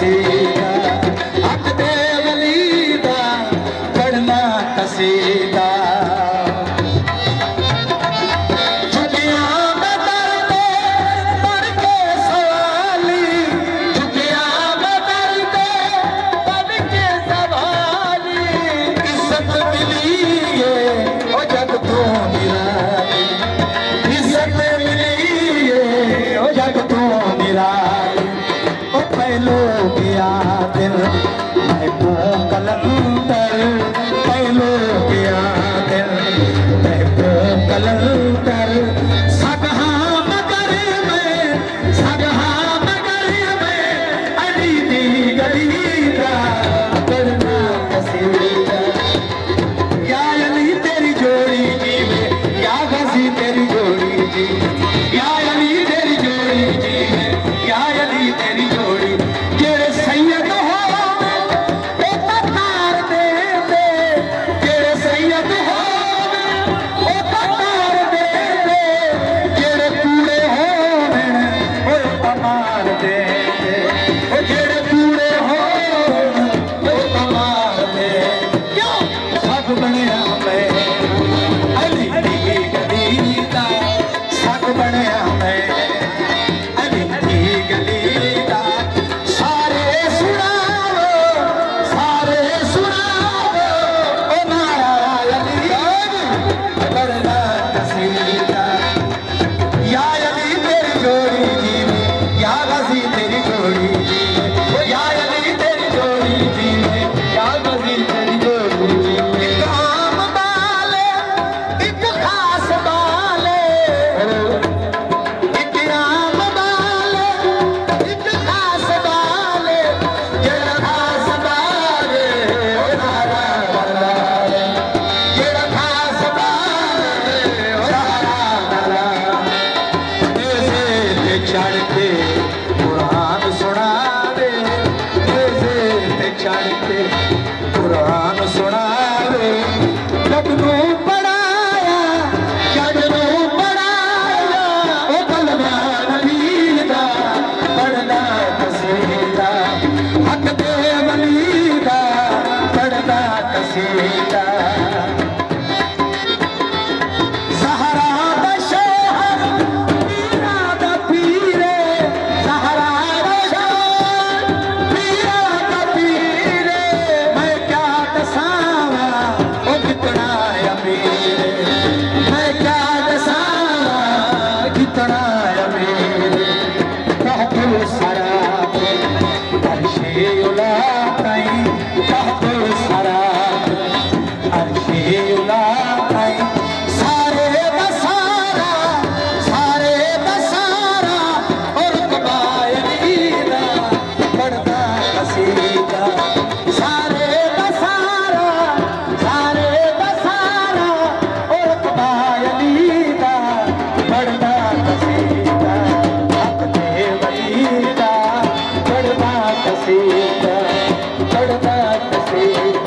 कसीदा हक दे वली दा पढ़ना कसीदा पहलो गया दिल मैं को कलंदर पहलो गया दिल मैं को कलंदर सगहा मगर मैं अली दी गली दा करना कसीदा या अली तेरी जोड़ी जीवे या गजी तेरी जोड़ी जीवे या अली तेरी जोड़ी जीवे या अली तेरी जोड़ी जेड़े सैयद हो वो तार दे दे जेड़े सैयद हो वो तार दे दे जेड़े कूड़े हो वो तमार दे दे जेड़े कूड़े हो वो तमार दे क्यों सब बनया मैं अली दी गली दा सब बनया मैं चढ़ के कुरान सुना दे चढ़ के कुरान सुना दे लगनू पढ़ाया जगनू पढ़ाया ओ कलमा नबी दा पढ़ना कसीदा हक दे वली दा पढ़ना कसीदा कसीदा